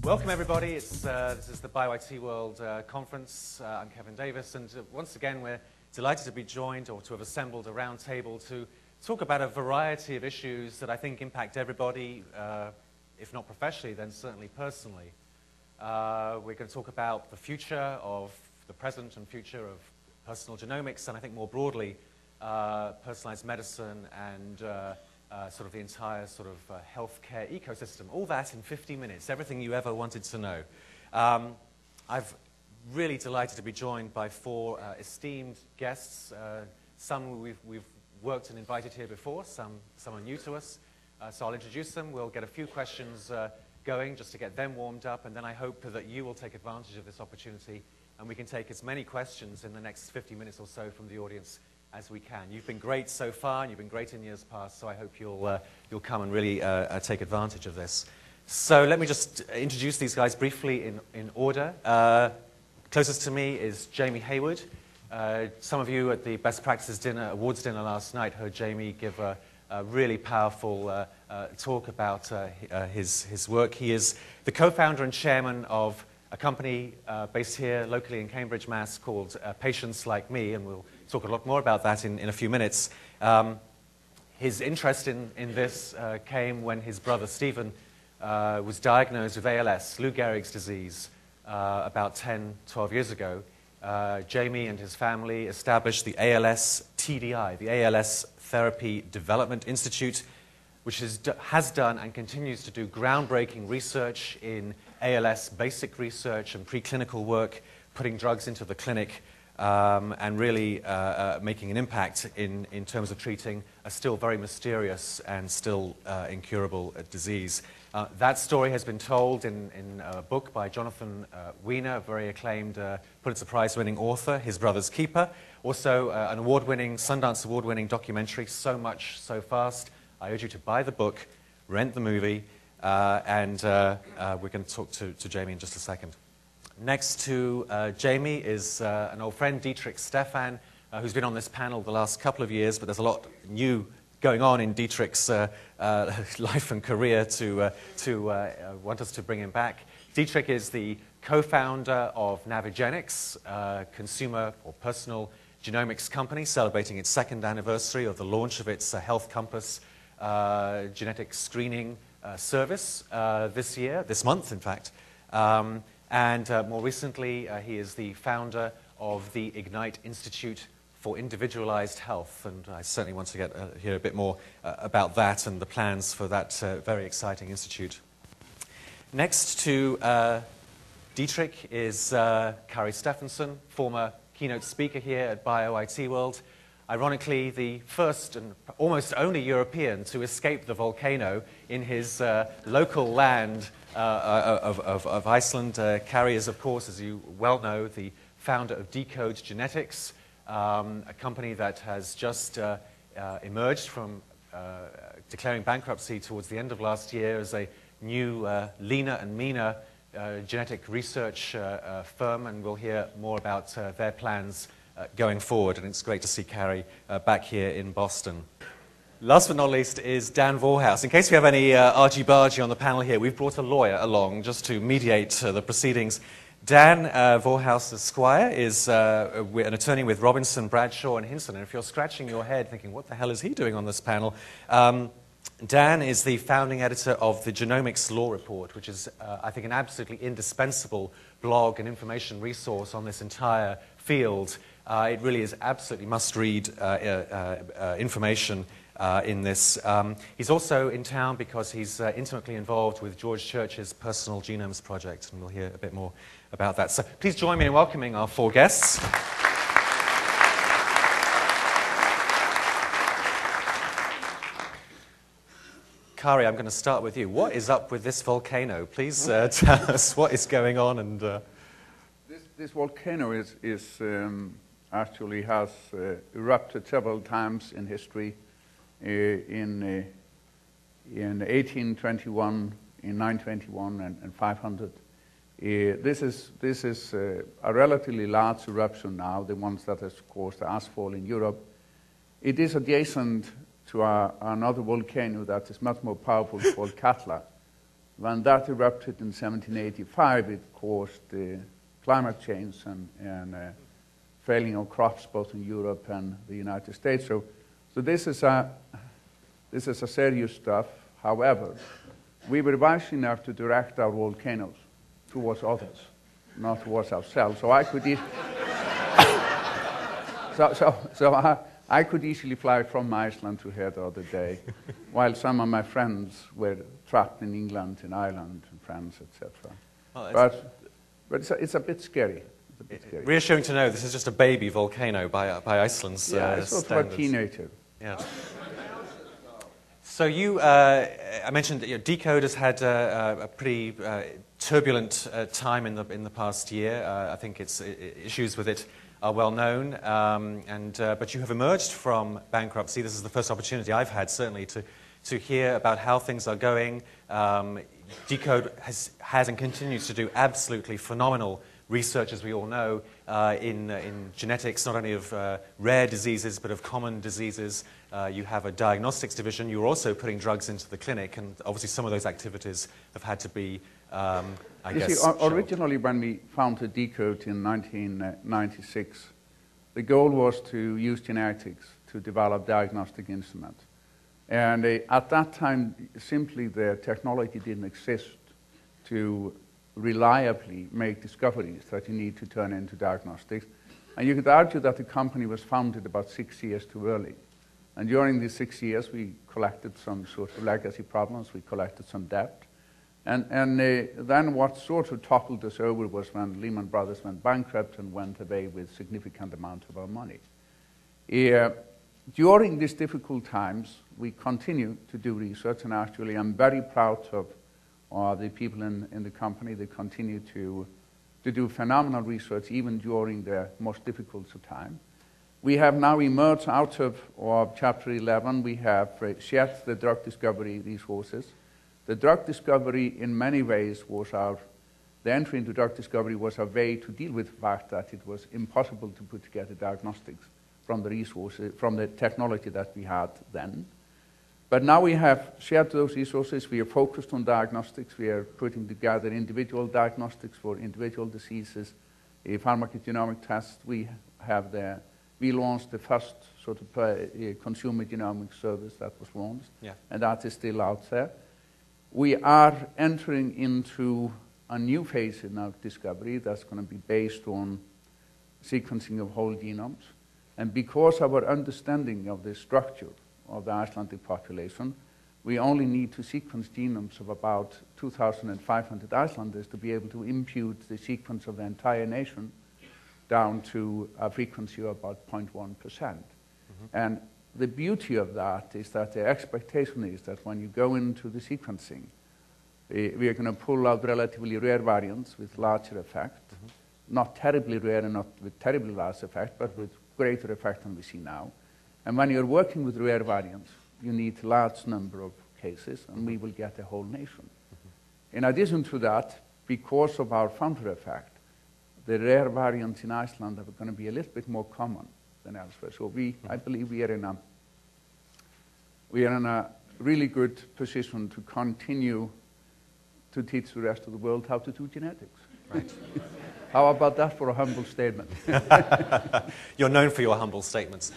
Welcome, everybody. This is the BioIT World Conference. I'm Kevin Davis, and once again, we're delighted to be joined or to have assembled a round table to talk about a variety of issues that I think impact everybody, if not professionally, then certainly personally. We're going to talk about the future of the present and future of personal genomics, and I think more broadly, personalized medicine and sort of the entire sort of healthcare ecosystem. All that in 50 minutes, everything you ever wanted to know. I've really delighted to be joined by four esteemed guests. Some we've worked and invited here before, some are new to us. So I'll introduce them. We'll get a few questions going just to get them warmed up, and then I hope that you will take advantage of this opportunity and we can take as many questions in the next 50 minutes or so from the audience as we can. You've been great so far, and you've been great in years past, so I hope you'll come and really take advantage of this. So let me just introduce these guys briefly in order. Closest to me is Jamie Hayward. Some of you at the Best Practices Awards dinner last night heard Jamie give a really powerful talk about his work. He is the co-founder and chairman of a company based here locally in Cambridge, Mass, called Patients Like Me, and we'll talk a lot more about that in a few minutes. His interest in this came when his brother Stephen was diagnosed with ALS, Lou Gehrig's disease, about 10, 12 years ago. Jamie and his family established the ALS TDI, the ALS Therapy Development Institute, which has done and continues to do groundbreaking research in ALS basic research and preclinical work, putting drugs into the clinic, and really making an impact in terms of treating a still very mysterious and still incurable disease. That story has been told in a book by Jonathan Weiner, a very acclaimed Pulitzer Prize-winning author, His Brother's Keeper. Also an award-winning, Sundance Award-winning documentary, So Much, So Fast. I urge you to buy the book, rent the movie, and we're going to talk to Jamie in just a second. Next to Jamie is an old friend, Dietrich Stephan, who's been on this panel the last couple of years, but there's a lot new going on in Dietrich's life and career to want us to bring him back. Dietrich is the co-founder of Navigenics, consumer or personal genomics company, celebrating its second anniversary of the launch of its Health Compass genetic screening service this month, in fact. And more recently, he is the founder of the Ignite Institute for Individualized Health, and I certainly want to hear a bit more about that and the plans for that very exciting institute. Next to Dietrich is Kari Stephenson, former keynote speaker here at BioIT World. Ironically, the first and almost only European to escape the volcano in his local land of Iceland. Kari is, of course, as you well know, the founder of Decode Genetics, a company that has just emerged from declaring bankruptcy towards the end of last year as a new, leaner and meaner genetic research firm, and we'll hear more about their plans going forward, and it's great to see Kari back here in Boston. Last but not least is Dan Vorhaus. In case we have any argy-bargy on the panel here, we've brought a lawyer along just to mediate the proceedings. Dan Vorhaus Esquire is an attorney with Robinson, Bradshaw and Hinson, and if you're scratching your head thinking, what the hell is he doing on this panel? Dan is the founding editor of the Genomics Law Report, which is, I think, an absolutely indispensable blog and information resource on this entire field. It really is absolutely must-read information in this. He's also in town because he's intimately involved with George Church's Personal Genomes Project, and we'll hear a bit more about that. So please join me in welcoming our four guests. Kari, I'm going to start with you. What is up with this volcano? Please tell us what is going on. And this volcano actually has erupted several times in history. In 1821, in 921, and 500. This is a relatively large eruption now, the ones that has caused the ashfall in Europe. It is adjacent to another volcano that is much more powerful called Katla. when that erupted in 1785, it caused climate change and failing of crops both in Europe and the United States. So this is a serious stuff. However, we were wise enough to direct our volcanoes towards others, not towards ourselves. So I could I could easily fly from Iceland to here the other day, while some of my friends were trapped in England, in Ireland, in France, etc. Well, but it's a bit scary. It's a bit scary. Reassuring to know this is just a baby volcano by Iceland's standards. It's sort of a teenager. Yeah. So I mentioned that Decode has had a pretty turbulent time in the past year. I think its issues with it are well known, but you have emerged from bankruptcy. This is the first opportunity I've had, certainly, to hear about how things are going. Decode has and continues to do absolutely phenomenal research, as we all know, in genetics, not only of rare diseases, but of common diseases. You have a diagnostics division. You're also putting drugs into the clinic, and obviously some of those activities have had to be, originally when we founded Decode in 1996, the goal was to use genetics to develop diagnostic instruments. And at that time, simply the technology didn't exist to reliably make discoveries that you need to turn into diagnostics. And you could argue that the company was founded about 6 years too early. And during these 6 years, we collected some sort of legacy problems, we collected some debt. And then what sort of toppled us over was when Lehman Brothers went bankrupt and went away with significant amount of our money. During these difficult times, we continue to do research, and actually I'm very proud of the people in the company. They continue to do phenomenal research even during the most difficult of time. We have now emerged out of Chapter 11. We have shared the drug discovery resources. The drug discovery, in many ways, the entry into drug discovery was a way to deal with the fact that it was impossible to put together diagnostics from the resources, from the technology that we had then. But now we have shared those resources. We are focused on diagnostics. We are putting together individual diagnostics for individual diseases, a pharmacogenomic test. We launched the first sort of consumer genomic service that was launched, and that is still out there. We are entering into a new phase in our discovery that's going to be based on sequencing of whole genomes. And because of our understanding of the structure of the Icelandic population, we only need to sequence genomes of about 2,500 Icelanders to be able to impute the sequence of the entire nation down to a frequency of about 0.1%. And the beauty of that is that the expectation is that when you go into the sequencing, we are going to pull out relatively rare variants with larger effect, not terribly rare and not with terribly large effect, but with greater effect than we see now. And when you're working with rare variants, you need a large number of cases, and we will get a whole nation. In addition to that, because of our founder effect, the rare variants in Iceland are going to be a little bit more common than elsewhere. So I believe we are in a really good position to continue to teach the rest of the world how to do genetics. Right. How about that for a humble statement? You're known for your humble statements.